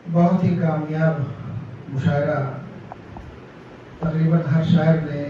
बहुत ही कामयाब मुशायरा, तकरीबन हर शायर ने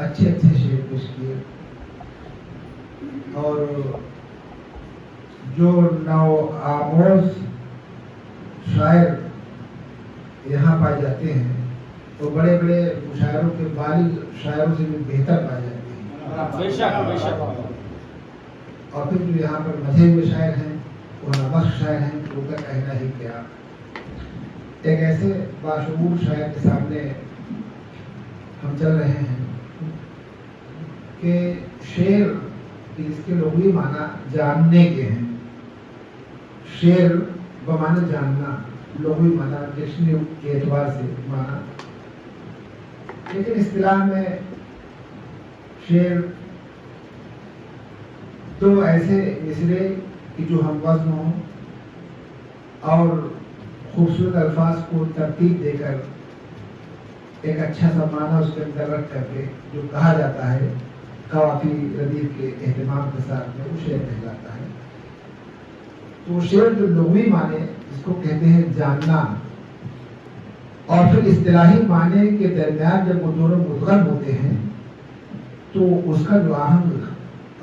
अच्छे अच्छे शेर पेश किए और जो नौ आमोज शायर यहाँ पाए जाते हैं तो बड़े बड़े मुशायरों के बालिग शायरों से भी बेहतर पाए जाते हैं। बेशक बेशक। और फिर जो यहाँ पर मजे हुए शायर हैं वो नमक शायर हैं, उनका कहना ही क्या। एक ऐसे बाशऊर शायर के सामने हम चल रहे हैं कि शेर इसके लुग़वी माना जानने के हैं। शेर बमाने जानना, लुग़वी माना डिक्शनरी के एतबार से माना, लेकिन इस्तिलाह में शेर दो ऐसे मिसरे कि जो हम वज़्न हों और खूबसूरत अल्फाज को तरतीब देकर एक अच्छा सा माना उसके अंदर रख करके जो कहा जाता है कवाफी रदीफ के एहतमाम के साथ में वो शेर कहलाता है। तो शेर जो लुग़वी माने जिसको कहते हैं जानना और फिर इस्तिलाही माने के दरमियान जब वो दोनों मुद्गम होते हैं तो उसका जो आहंग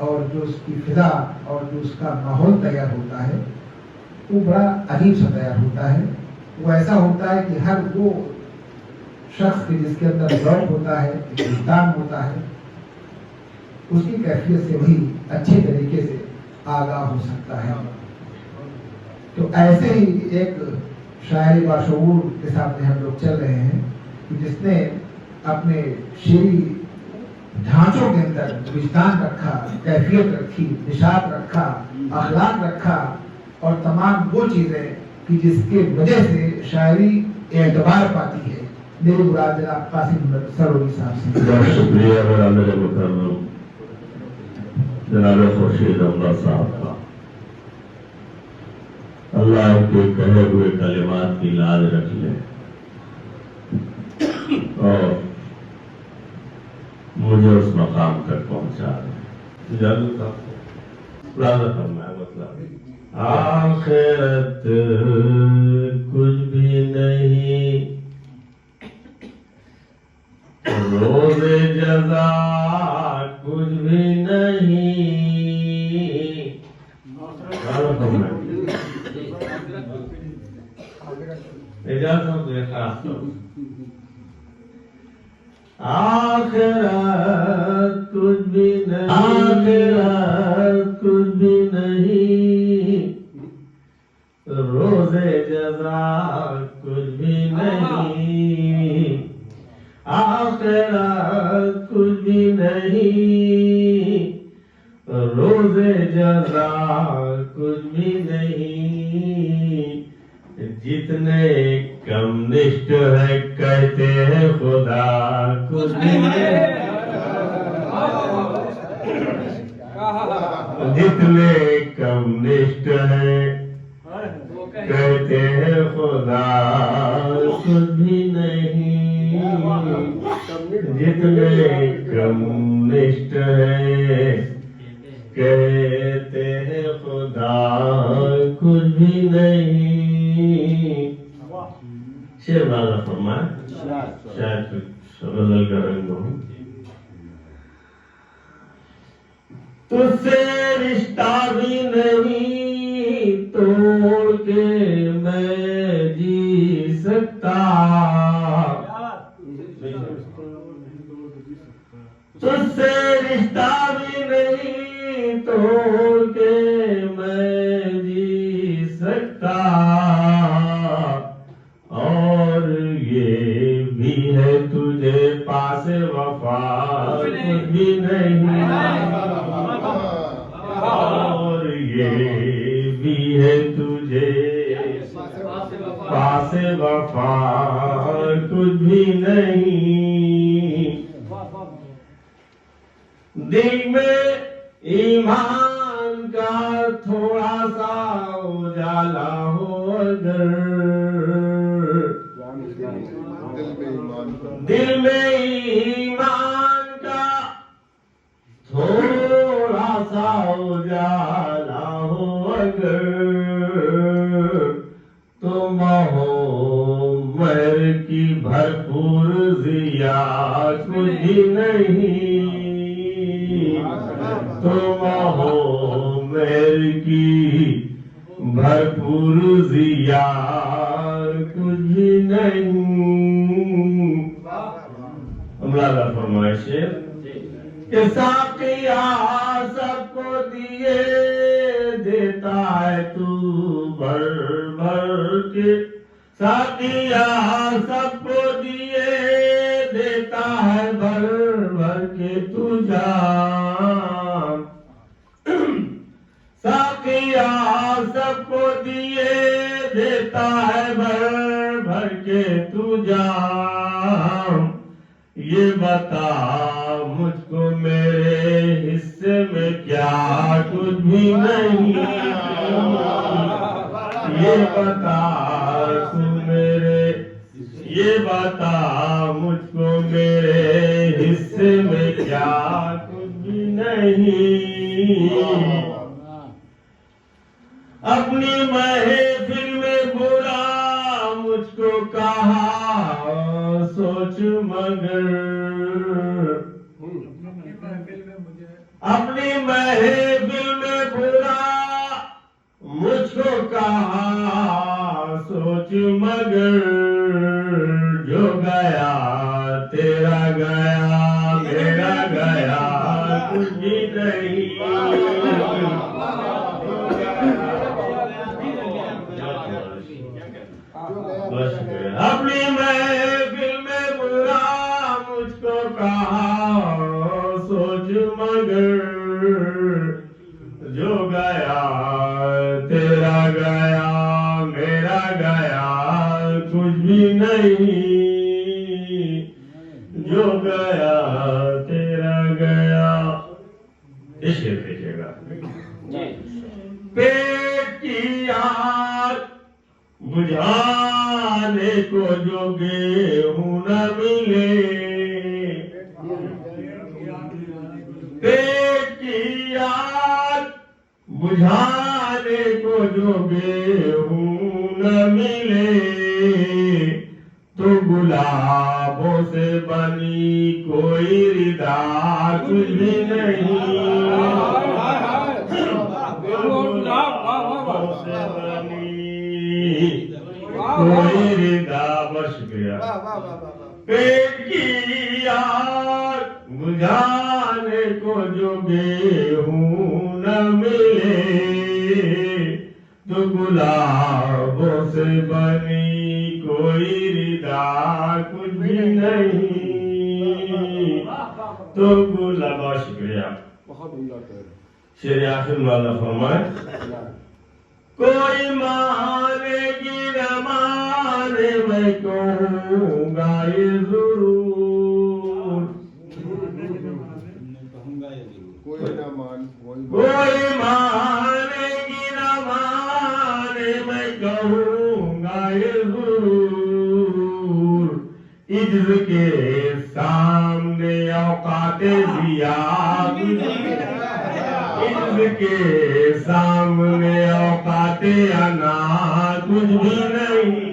और जो उसकी फिजा और जो उसका माहौल तैयार होता है वो बड़ा अजीब सा तैयार होता है। वो ऐसा होता है कि हर वो शख्स के जिसके अंदर ज़ौक़ होता है, विज्ञान होता है, उसकी कैफियत से वही अच्छे तरीके से आगाह हो सकता है। तो ऐसे ही एक शायरी बाशऊर के सामने हम लोग चल रहे हैं कि जिसने अपने शेरी ढांचों के अंदर विज्ञान रखा, कैफियत रखी, निशात रखा, अखलाक रखा और तमाम वो चीज़ें कि जिसके वजह से शायरी एतबार पाती है। मेरी मुराद जनाब कासिम सरोरी साहब से। बहुत शुक्रिया मेरे मुकर्रम जनाब खुर्शीद अहमद साहब का। अल्लाह के कहे हुए कलिमात की लाज रख ले और मुझे उस मकाम तक पहुंचा दे। मतलब आखिरत कुछ भी नहीं, रोज़े जज़ा कुछ भी नहीं। आखिरत कुछ भी नहीं, आखिरत कुछ भी नहीं, रोज़े जज़ा कुछ भी नहीं। आखिरत कुछ भी नहीं, रोज़े जज़ा कुछ भी नहीं। जितने कम्युनिस्ट है कहते हैं खुदा कुछ भी नहीं। जितने कम्युनिस्ट है कहते हैं खुदा कुछ भी नहीं। जितने कम्युनिस्ट है कहते हैं खुदा कुछ भी नहीं। शेर वाला फरमाया, शायद कुछ गजल का रंग हो। तुझसे रिश्ता भी नहीं तोड़ के मैं जी सकता। तुझसे रिश्ता भी नहीं तोड़ के मैं जी सकता। और ये भी है तुझे पास वफा कुछ भी नहीं। और ये भी है तुझे पास वफा कुछ भी नहीं। दिल में ईमान का थोड़ा सा उजाला हो अगर, दिल में ईमान का थोड़ा सा उजाला हो अगर, तो दिया कुछ भी नहीं, तुम हो मेरे की भरपूर जिया कुछ भी नहीं। अमराला फरमाइश कि साकिया सबको दिए देता है तू भर भर के, साकिया सबको दिए देता है भर भर के तू जान, साकिया सबको दिए देता है भर भर के तू जान। ये बता मुझको मेरे हिस्से में क्या कुछ भी नहीं, ये बता तू मेरे, ये बता मुझको मेरे हिस्से में क्या कुछ भी नहीं। अपनी महफिल में बुरा मुझको कहा सोच मगर, अपनी महफिल में बुरा मुझको कहा सोच मगर, जो गया तेरा गया मेरा गया कुछ भी नहीं। अपनी महफिल में बुरा मुझको कहा सोच मगर, जो गया तेरा गया मेरा गया कुछ भी नहीं, जो गया तेरा गया। इसे देखिएगा पेट की आग बुझाने को जो गेहूं न मिले, पेट की आग बुझाने को जो गेहूं न मिले, तो गुलाबों से बनी कोई रिदा कुछ भी नहीं, गुलाबों से बनी कोई रिदा बस गया। पेट की आग बुझाने को जो गेहूं न मिले, तो गुलाबों से बनी कोई रिदा कुछ भी नहीं, तो गुलाब शुक्रिया। शेर आखिर वाला फरमाए कोई मानेगी न माने मैं कहूँगा ये जरूर, कोई मानेगी न माने मैं कहूँगा ये जरूर, इज्ज़ के सामने औकाते दिया, इज्ज़ के सामने औकाते अना कुछ भी नहीं,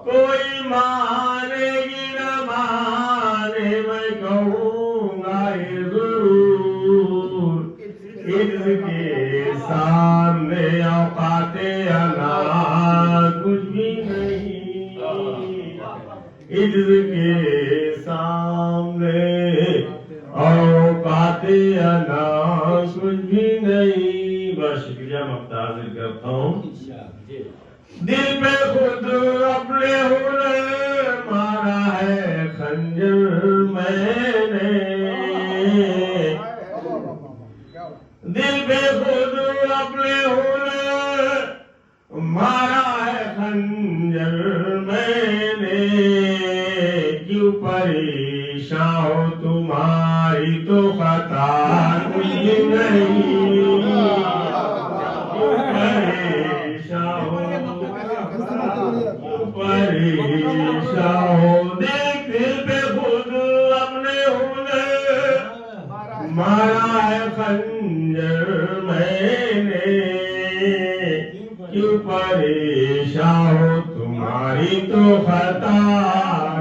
कोई मानेगी न माने मैं कहूँगा ये जरूर, इज्ज़ के सामने औकाते अना कुछ भी नहीं, इज्ज़ के सामने औकाते अना कुछ भी नहीं। बस शुक्रिया मुख्तार करता हूँ। दिल पे खुद अपने हुनर मारा है खंजर मैंने, दिल पे खुद अपने हुनर मारा है खंजर मैंने, क्यों परेशान हो तुम्हारी तो खता कुछ नहीं, परेशान हो देख दिल पे खुद अपने हुनर मारा है खंजर मैंने, क्यों परेशान हो तुम्हारी तो खता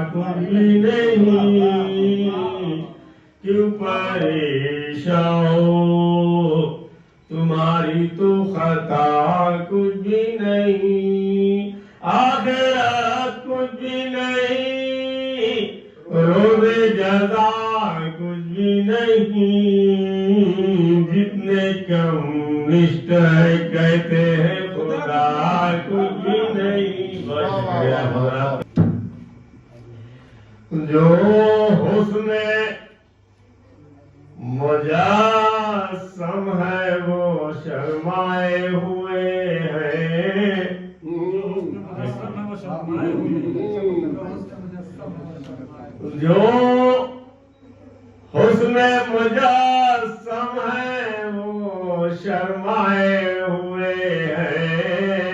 कुछ भी नहीं, क्यों परेशान हो, तुम्हारी तो खता कुछ भी नहीं, आखिरत कुछ भी नहीं, रोज़े जज़ा कुछ भी नहीं, जितने कम निष्ठ है कहते हैं खुदा कुछ भी नहीं। बस गया हमारा जो हुस्न मुजस्सम है वो शर्माए हुए हैं, जो हुस्न मुजस्सम है वो शर्माए हुए हैं,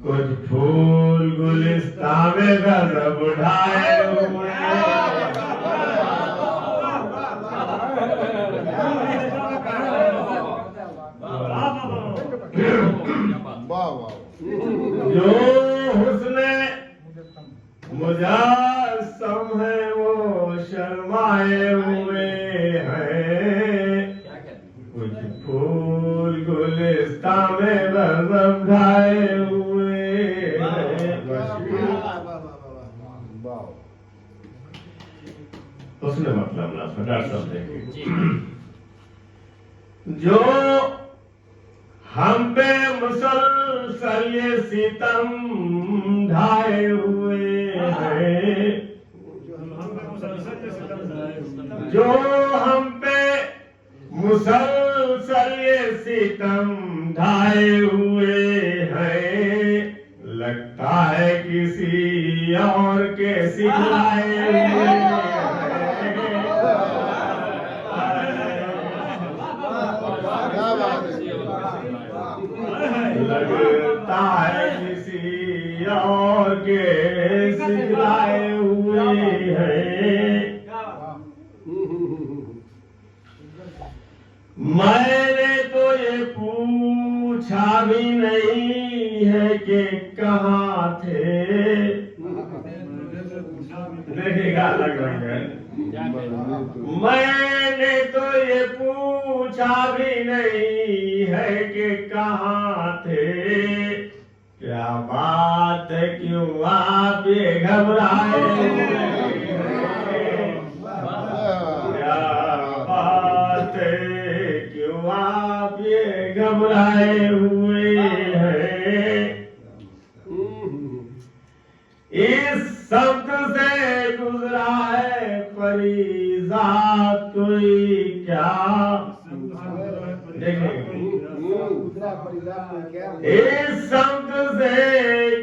कुछ फूल गुलिस्ता में गजब उठाए हुए हैं। जो हुस्न मुजस्सम है वो शर्माए हुए हैं, कुछ फूल गुलिस्ता में गजब ढाए हुए हैं। हुस्न मतलब ना फटाक सब देखें, जो हम पे मुसलसल ये सितम ढाए हुए हैं, जो हम पे मुसलसल ये सितम ढाए हुए हैं, लगता है किसी और के सिखलाए हुए हैं। लगता है किसी और के सिखलाए हुए हैं। मैंने तो ये पूछा भी नहीं है कि कहाँ थे, देखिएगा लग रहा है। मैंने तो ये पूछा भी नहीं है कि कहाँ थे, क्या बात है क्यों आप ये घबराए हुए हैं, क्या बात है क्यों आप ये घबराए हुए हैं। इस शब्द से गुजरा है फरीजात कोई क्या, इस शब्द से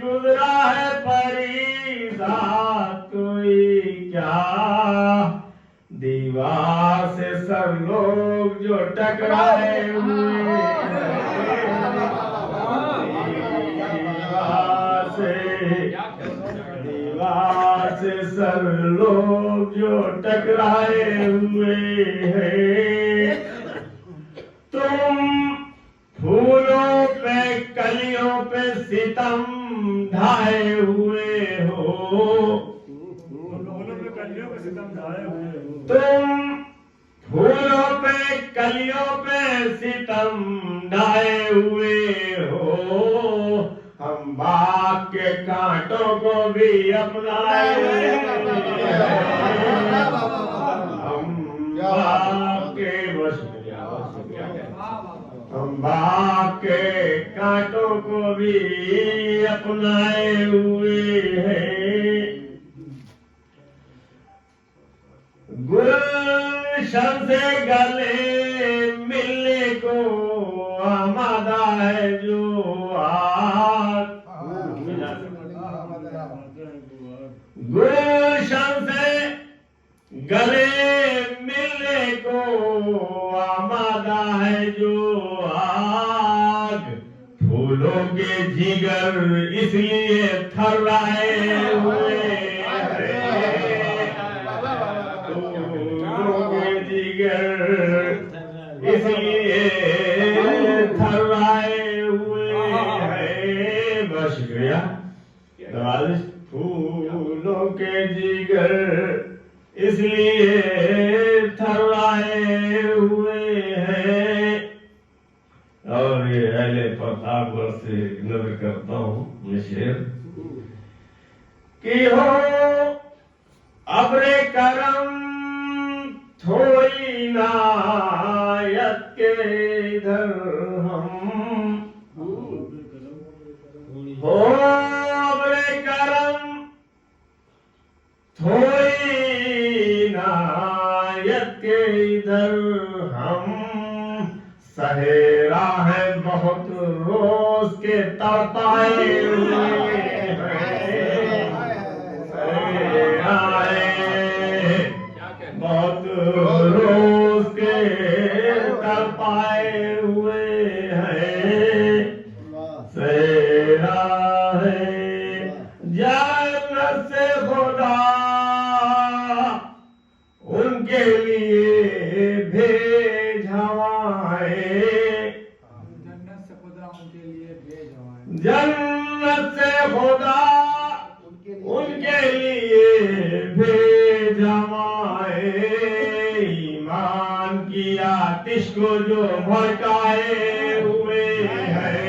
गुजरा है फरीजात कोई क्या, दीवार से सब लोग जो टकराए हुए दीवार से सब लोग जो टकराए हुए हैं। तुम फूलों पे कलियों पे सितम ढाए हुए हो, तुम फूलों पे कलियों पे सितम ढाए हुए हो, हम बाग के कांटों को भी अपनाए हुए हैं। हम बाग के हम बाग के कांटों को भी अपनाए हुए हैं। गुलशन से गले मिलने को आमादा है जो आज, गुलशन से गले मिलने को आमादा है जो आग, फूलों के जिगर इसलिए थर्राए हुए इसलिए थर्राए हुए हैं। बस गया फूलों के जिगर इसलिए थर्राए हुए हैं। और ये अहले प्रताप से नजर करता हूँ मैं शेर कि हो अब्रे करम थोड़ी नायत के इधर हम हो अब्रे करम थोड़ी नायत के इधर हम सहेरा है बहुत रोज के तड़पाए हुए बहुत रोज के तड़पाए हुए हैं सहेरा है जन्नत से खुदा उनके लिए भेज हवाएं जन्नत से खुदा उनके लिए भेज हवाएं ईमान की आतिश को जो भड़काए हुए हैं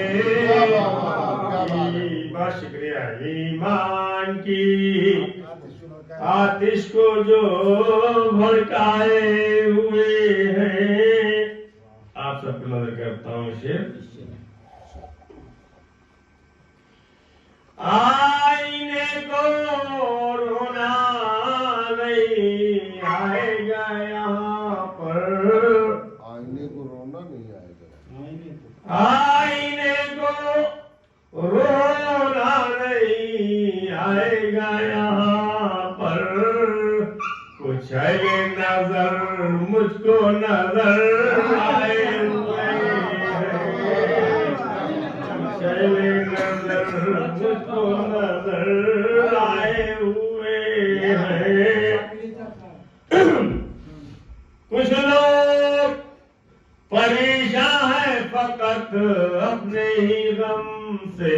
शुक्रिया ईमान की आतिश को जो भड़काए हुए हैं। आप सबको नजर करता हूँ शेर आईने को रोना नहीं आएगा यहाँ पर आईने को रोना नहीं आएगा आईने को रोना नहीं आएगा यहाँ पर कुछ है नजर मुझको नजर आए हुए कुछ है नजर मुझको नजर आए हुए हैं कुछ लोग परेशान है फकत अपने ही गम से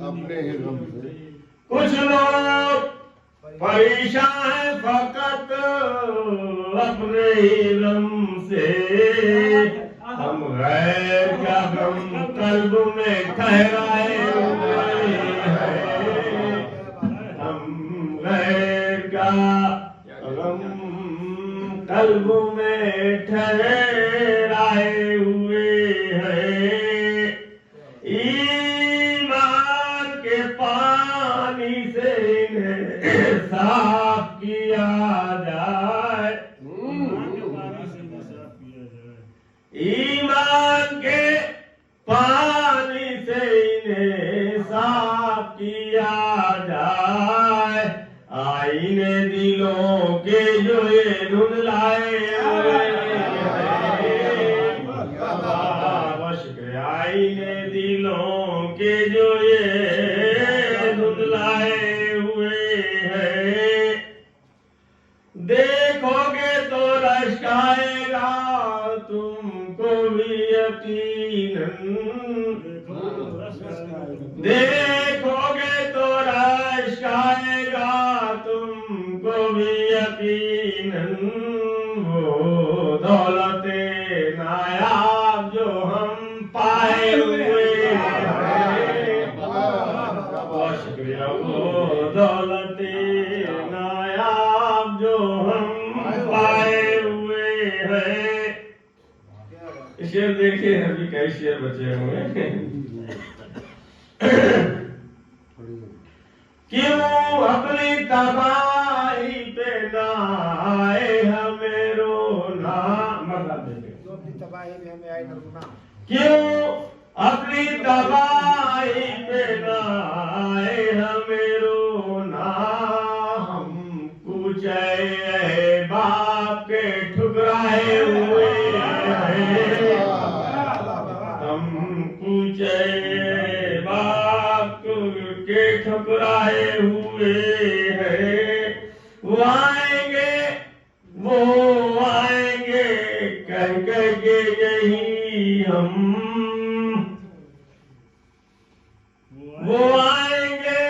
अपने ही गम से कुछ लोग परेशान है फकत अपने ही गम से हम गैर का गम कल्ब में ठहराए हुए हैं हम गैर का गम कल्ब में ठहराए हुए हैं ईमान के पानी से इन्हें साफ किया जाए ईमान के पानी से इन्हें साफ किया जाए आईने दिलों के जो ये धुंधलाए आईने दिलों के जो ये धुंधलाए हुए हैं देखोगे तो रश्क आएगा तुमको भी यकीनन देखोगे तो रश्क आएगा तुमको भी यकीनन वो दौलते नायाब जो हम पाए हुए बहुत शुक्रिया वो दौलते नायाब जो हम पाए हुए हैं शेर देखिए अभी कई शेर बचे हुए क्यों अपनी तबाही पे ना आए हमें रोना मतलब क्यों अपनी तबाही पे ना आए हमें रोना हम पूछे बाप के ठुकराए हुए हैं हम पूछे बाप के ठुकराए हुए हैं वो आएंगे कह कह के यही हम वो आएंगे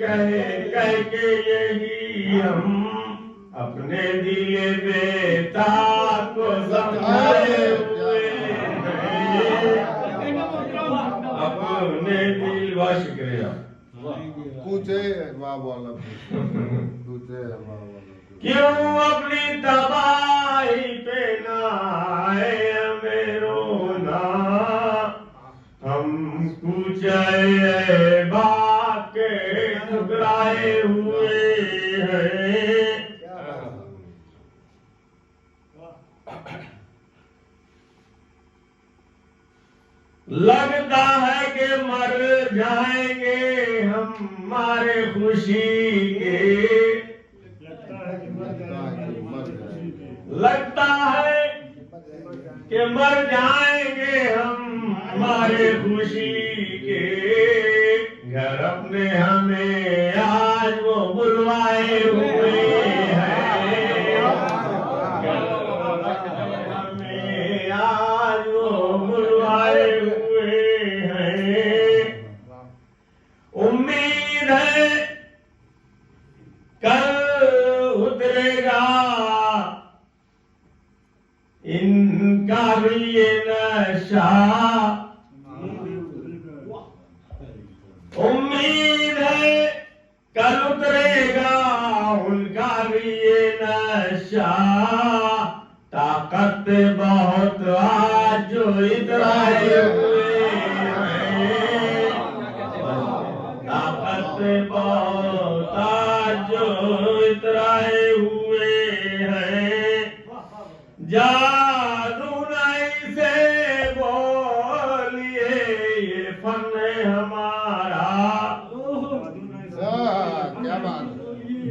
कह पिता को समझाए हुए अपने दिल वश किया। पूछे वाह वाला पूछे वाह वाला क्यों अपनी तबाही पे नाए हमें रोना, हम कुचे बात के ठुकराए हुए हैं। लगता है कि मर जाएंगे हम हमारे खुशी के, लगता है कि मर जाएंगे हम हमारे खुशी के। घर अपने हमें आज वो बुलवाए हुए हैं, हमें आज वो बुलवाए हुए हैं। उम्मीद है कल उतरेगा इनका भी ये नशा, उम्मीद है कल उतरेगा उनका भी ये नशा। ताकत बहुत आज जो इतराए हुए हैं, ताकत बहुत आज जो इतराए हुए हैं। जादू नहीं से बोलिए ये फन हमारा, क्या बात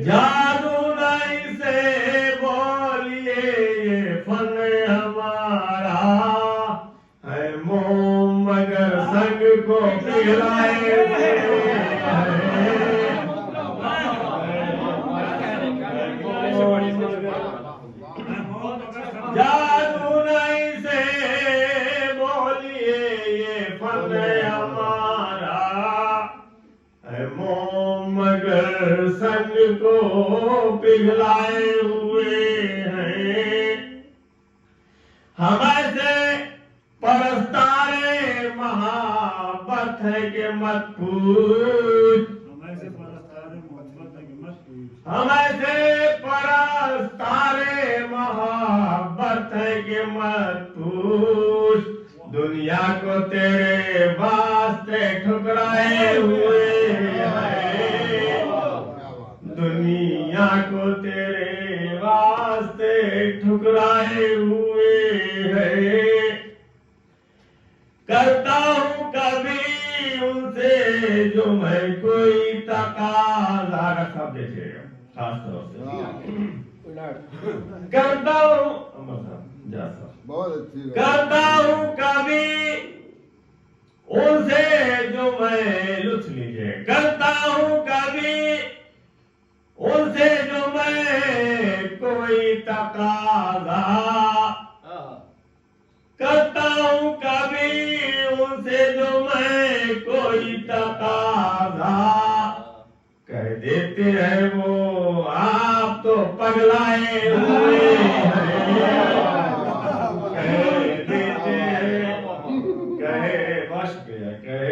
जादू नहीं से बोलिए ये फन हमारा है। मोम मगर संग को पिघलाए हुए जादू नहीं से बोलिए ये फन हमारा है। मोम मगर संग को पिघलाए हुए हैं। हमें परस्तारे महाबत है कि मत पूछ, हमें से परस्तारे महाबत है कि मत पूछ। दुनिया को तेरे वास्ते ठुकराए हुए हैं, दुनिया को तेरे वास्ते ठुकराए हुए हैं। करता हूँ कभी उनसे जो मैं कोई तकाजा, सब देखिएगा खास तौर से करता हूँ, बहुत अच्छी करता हूँ कभी उनसे जो मैं लुत्फ लीजिए, करता हूँ कभी उनसे जो मैं कोई तकाजा, करता हूँ कभी उनसे जो मैं कोई तकाजा। कह देते हैं वो आप तो पगलाए हुए हैं, कह देते हैं, कहे बस गया, कह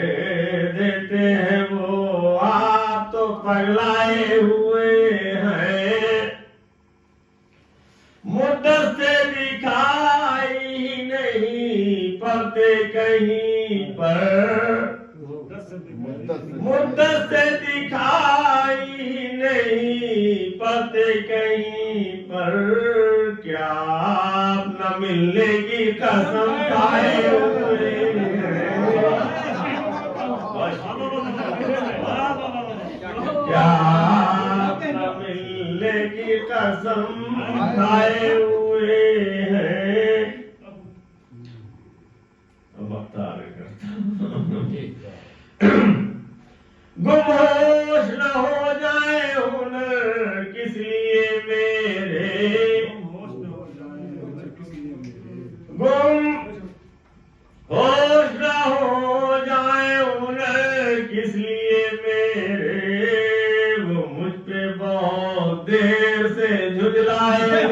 देते हैं वो आप तो पगलाए हुए हैं। मुद्दत से दिखाई नहीं पड़ते कहीं पर, मुद्दत से दिखाई नहीं पड़ते कहीं पर। क्या आप न मिलने की कसम खाए हुए हैं, क्या आप न मिलने की कसम खाए हुए हैं। अब बता गुमहोश न हो जाए हुनर किस लिए मेरे, गुम होश न हो जाए हुनर किस लिए मेरे। वो मुझ पे बहुत देर से झुंझलाए